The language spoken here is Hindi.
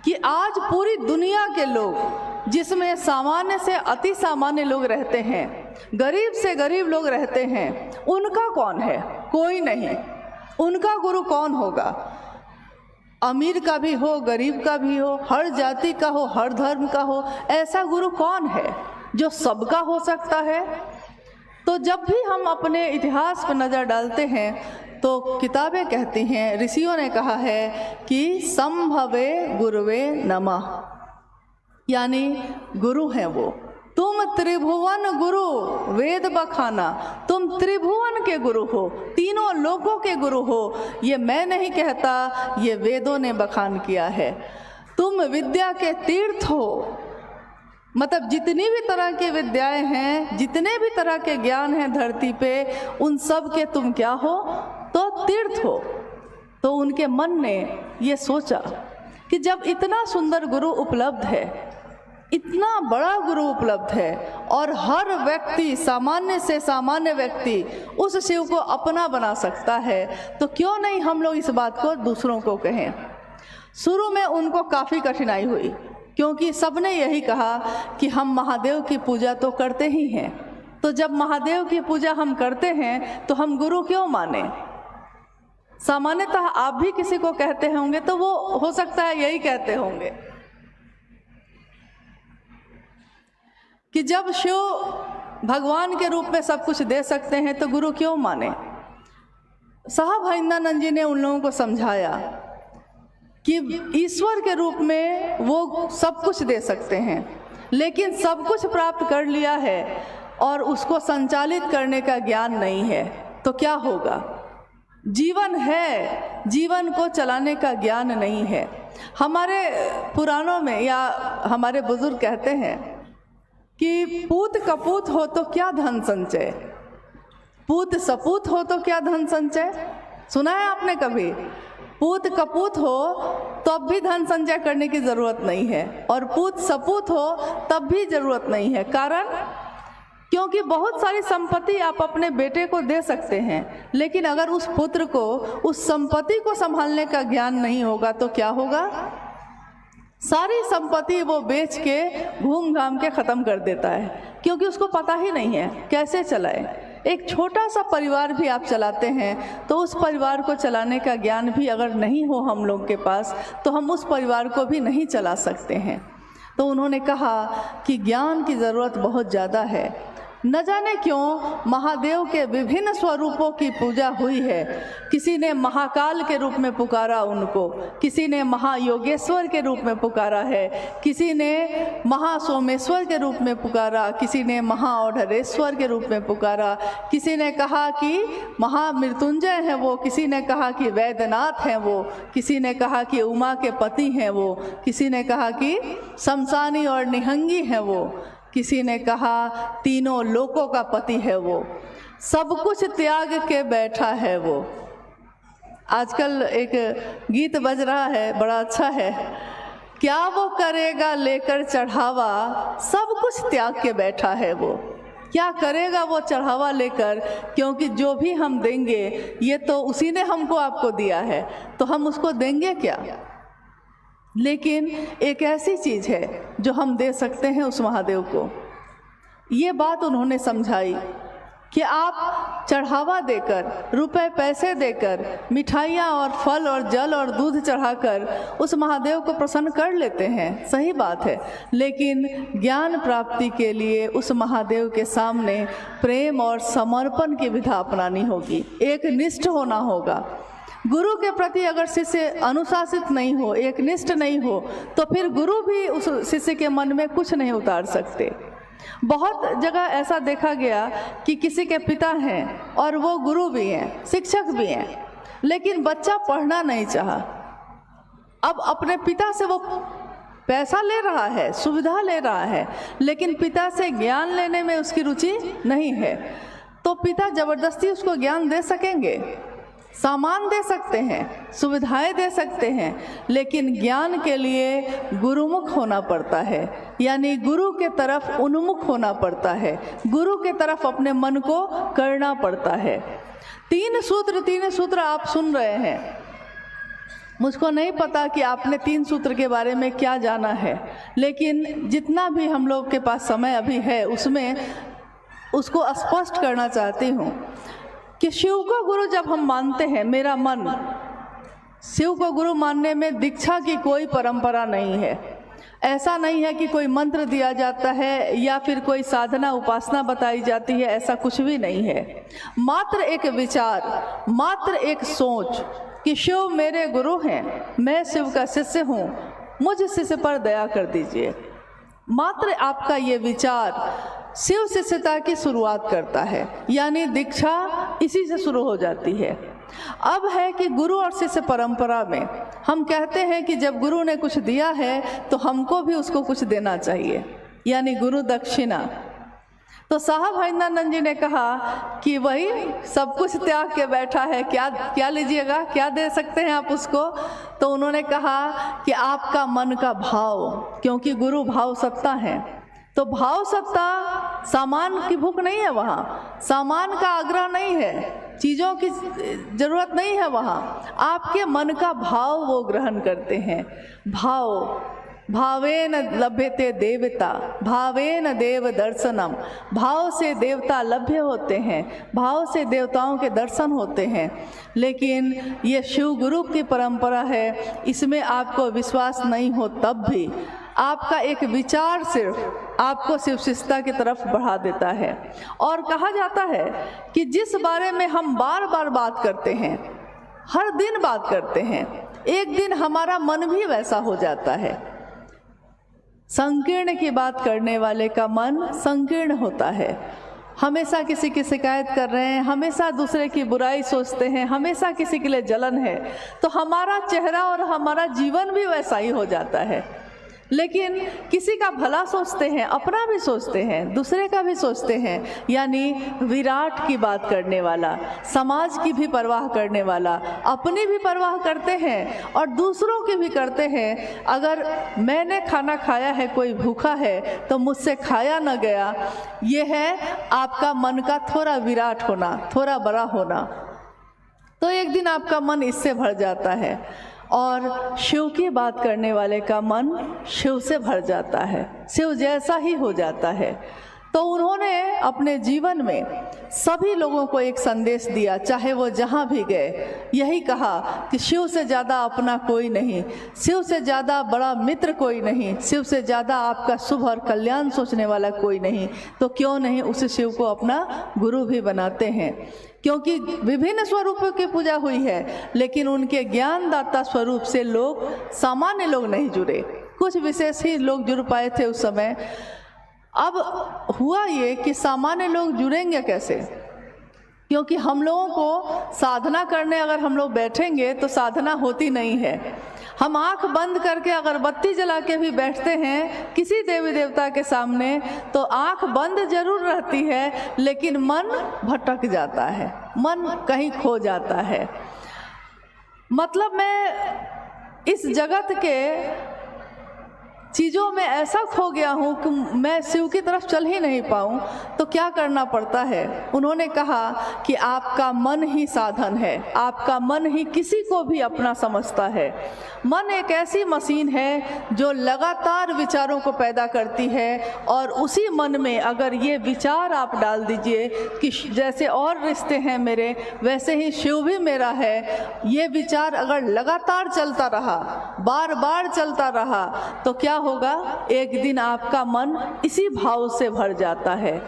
कि आज पूरी दुनिया के लोग, जिसमें सामान्य से अति सामान्य लोग रहते हैं, गरीब से गरीब लोग रहते हैं, उनका कौन है? कोई नहीं। उनका गुरु कौन होगा? अमीर का भी हो, गरीब का भी हो, हर जाति का हो, हर धर्म का हो, ऐसा गुरु कौन है जो सबका हो सकता है? तो जब भी हम अपने इतिहास पर नज़र डालते हैं तो किताबें कहती हैं, ऋषियों ने कहा है कि संभवे गुरुवे नमः, यानी गुरु हैं वो। तुम त्रिभुवन गुरु वेद बखाना, तुम त्रिभुवन के गुरु हो, तीनों लोगों के गुरु हो। ये मैं नहीं कहता, ये वेदों ने बखान किया है। तुम विद्या के तीर्थ हो, मतलब जितनी भी तरह की विद्याएं हैं, जितने भी तरह के ज्ञान हैं धरती पे, उन सब के तुम क्या हो? तो तीर्थ हो। तो उनके मन ने ये सोचा कि जब इतना सुंदर गुरु उपलब्ध है, इतना बड़ा गुरु उपलब्ध है, और हर व्यक्ति, सामान्य से सामान्य व्यक्ति उस शिव को अपना बना सकता है, तो क्यों नहीं हम लोग इस बात को दूसरों को कहें। शुरू में उनको काफ़ी कठिनाई हुई, क्योंकि सबने यही कहा कि हम महादेव की पूजा तो करते ही हैं, तो जब महादेव की पूजा हम करते हैं तो हम गुरु क्यों माने। सामान्यतः आप भी किसी को कहते होंगे तो वो हो सकता है यही कहते होंगे कि जब शिव भगवान के रूप में सब कुछ दे सकते हैं तो गुरु क्यों माने। साहब हरिंद्रानंद जी ने उन लोगों को समझाया कि ईश्वर के रूप में वो सब कुछ दे सकते हैं, लेकिन सब कुछ प्राप्त कर लिया है और उसको संचालित करने का ज्ञान नहीं है, तो क्या होगा। जीवन है, जीवन को चलाने का ज्ञान नहीं है। हमारे पुराणों में या हमारे बुजुर्ग कहते हैं कि पूत कपूत हो तो क्या धन संचय, पूत सपूत हो तो क्या धन संचय। सुना है आपने कभी? पूत कपूत हो तब भी धन संचय करने की ज़रूरत नहीं है, और पूत सपूत हो तब भी ज़रूरत नहीं है। कारण, क्योंकि बहुत सारी संपत्ति आप अपने बेटे को दे सकते हैं, लेकिन अगर उस पुत्र को उस संपत्ति को संभालने का ज्ञान नहीं होगा तो क्या होगा। सारी संपत्ति वो बेच के घूम घाम के ख़त्म कर देता है, क्योंकि उसको पता ही नहीं है कैसे चलाए। एक छोटा सा परिवार भी आप चलाते हैं तो उस परिवार को चलाने का ज्ञान भी अगर नहीं हो हम लोग के पास, तो हम उस परिवार को भी नहीं चला सकते हैं। तो उन्होंने कहा कि ज्ञान की ज़रूरत बहुत ज़्यादा है। न जाने क्यों महादेव के विभिन्न स्वरूपों की पूजा हुई है। किसी ने महाकाल के रूप में पुकारा उनको, किसी ने महायोगेश्वर के रूप में पुकारा है, किसी ने महासोमेश्वर के रूप में पुकारा, किसी ने महाऔढ़रेश्वर के रूप में पुकारा, किसी ने कहा कि महामृत्युंजय हैं वो, किसी ने कहा कि वैद्यनाथ हैं वो, किसी ने कहा कि उमा के पति हैं वो, किसी ने कहा कि शमशानी और निहंगी हैं वो, किसी ने कहा तीनों लोकों का पति है वो, सब कुछ त्याग के बैठा है वो। आजकल एक गीत बज रहा है, बड़ा अच्छा है, क्या वो करेगा लेकर चढ़ावा, सब कुछ त्याग के बैठा है वो। क्या करेगा वो चढ़ावा लेकर, क्योंकि जो भी हम देंगे ये तो उसी ने हमको आपको दिया है, तो हम उसको देंगे क्या। लेकिन एक ऐसी चीज़ है जो हम दे सकते हैं उस महादेव को। ये बात उन्होंने समझाई कि आप चढ़ावा देकर, रुपए पैसे देकर, मिठाइयाँ और फल और जल और दूध चढ़ाकर उस महादेव को प्रसन्न कर लेते हैं, सही बात है, लेकिन ज्ञान प्राप्ति के लिए उस महादेव के सामने प्रेम और समर्पण की विधा अपनानी होगी, एक निष्ठ होना होगा। गुरु के प्रति अगर शिष्य अनुशासित नहीं हो, एक निष्ठ नहीं हो, तो फिर गुरु भी उस शिष्य के मन में कुछ नहीं उतार सकते। बहुत जगह ऐसा देखा गया कि किसी के पिता हैं और वो गुरु भी हैं, शिक्षक भी हैं, लेकिन बच्चा पढ़ना नहीं चाहा। अब अपने पिता से वो पैसा ले रहा है, सुविधा ले रहा है, लेकिन पिता से ज्ञान लेने में उसकी रुचि नहीं है, तो पिता जबरदस्ती उसको ज्ञान दे सकेंगे। सामान दे सकते हैं, सुविधाएं दे सकते हैं, लेकिन ज्ञान के लिए गुरुमुख होना पड़ता है, यानी गुरु के तरफ उन्मुख होना पड़ता है, गुरु के तरफ अपने मन को करना पड़ता है। तीन सूत्र आप सुन रहे हैं, मुझको नहीं पता कि आपने 3 सूत्र के बारे में क्या जाना है, लेकिन जितना भी हम लोग के पास समय अभी है उसमें उसको स्पष्ट करना चाहती हूँ कि शिव को गुरु जब हम मानते हैं, मेरा मन शिव को गुरु मानने में दीक्षा की कोई परंपरा नहीं है। ऐसा नहीं है कि कोई मंत्र दिया जाता है या फिर कोई साधना उपासना बताई जाती है, ऐसा कुछ भी नहीं है। मात्र एक विचार, मात्र एक सोच कि शिव मेरे गुरु हैं, मैं शिव का शिष्य हूँ, मुझ शिष्य पर दया कर दीजिए। मात्र आपका ये विचार शिव शिष्यता की शुरुआत करता है, यानी दीक्षा इसी से शुरू हो जाती है। अब है कि गुरु और शिष्य परंपरा में हम कहते हैं कि जब गुरु ने कुछ दिया है तो हमको भी उसको कुछ देना चाहिए, यानी गुरु दक्षिणा। तो साहब हरिंदरानंद जी ने कहा कि वही सब कुछ त्याग के बैठा है, क्या लीजिएगा, क्या दे सकते हैं आप उसको। तो उन्होंने कहा कि आपका मन का भाव, क्योंकि गुरु भाव सत्ता है। तो भाव सत्ता, सामान की भूख नहीं है वहाँ, सामान का आग्रह नहीं है, चीज़ों की ज़रूरत नहीं है वहाँ, आपके मन का भाव वो ग्रहण करते हैं। भाव, भावेन लभ्यते देवता, भावेन देव दर्शनम। भाव से देवता लभ्य होते हैं, भाव से देवताओं के दर्शन होते हैं। लेकिन ये शिव गुरु की परंपरा है, इसमें आपको विश्वास नहीं हो तब भी आपका एक विचार सिर्फ आपको शिव शिष्यता की तरफ बढ़ा देता है। और कहा जाता है कि जिस बारे में हम बार बार बात करते हैं, हर दिन बात करते हैं, एक दिन हमारा मन भी वैसा हो जाता है। संकीर्ण की बात करने वाले का मन संकीर्ण होता है। हमेशा किसी की शिकायत कर रहे हैं, हमेशा दूसरे की बुराई सोचते हैं, हमेशा किसी के लिए जलन है, तो हमारा चेहरा और हमारा जीवन भी वैसा ही हो जाता है। लेकिन किसी का भला सोचते हैं, अपना भी सोचते हैं, दूसरे का भी सोचते हैं, यानी विराट की बात करने वाला, समाज की भी परवाह करने वाला, अपनी भी परवाह करते हैं और दूसरों की भी करते हैं। अगर मैंने खाना खाया है, कोई भूखा है, तो मुझसे खाया न गया, ये है आपका मन का थोड़ा विराट होना, थोड़ा बड़ा होना। तो एक दिन आपका मन इससे भर जाता है और शिव की बात करने वाले का मन शिव से भर जाता है, शिव जैसा ही हो जाता है। तो उन्होंने अपने जीवन में सभी लोगों को एक संदेश दिया, चाहे वो जहाँ भी गए, यही कहा कि शिव से ज़्यादा अपना कोई नहीं, शिव से ज़्यादा बड़ा मित्र कोई नहीं, शिव से ज़्यादा आपका शुभ और कल्याण सोचने वाला कोई नहीं। तो क्यों नहीं उस शिव को अपना गुरु भी बनाते हैं, क्योंकि विभिन्न स्वरूपों की पूजा हुई है, लेकिन उनके ज्ञानदाता स्वरूप से लोग, सामान्य लोग नहीं जुड़े, कुछ विशेष ही लोग जुड़ पाए थे उस समय। अब हुआ ये कि सामान्य लोग जुड़ेंगे कैसे, क्योंकि हम लोगों को साधना करने अगर हम लोग बैठेंगे तो साधना होती नहीं है। हम आंख बंद करके अगरबत्ती जला के भी बैठते हैं किसी देवी देवता के सामने, तो आंख बंद जरूर रहती है, लेकिन मन भटक जाता है, मन कहीं खो जाता है। मतलब मैं इस जगत के चीज़ों में ऐसा खो गया हूँ कि मैं शिव की तरफ चल ही नहीं पाऊँ। तो क्या करना पड़ता है? उन्होंने कहा कि आपका मन ही साधन है, आपका मन ही किसी को भी अपना समझता है। मन एक ऐसी मशीन है जो लगातार विचारों को पैदा करती है, और उसी मन में अगर ये विचार आप डाल दीजिए कि जैसे और रिश्ते हैं मेरे, वैसे ही शिव भी मेरा है, ये विचार अगर लगातार चलता रहा, बार बार चलता रहा, तो क्या होगा? एक दिन आपका मन इसी भाव से भर जाता है।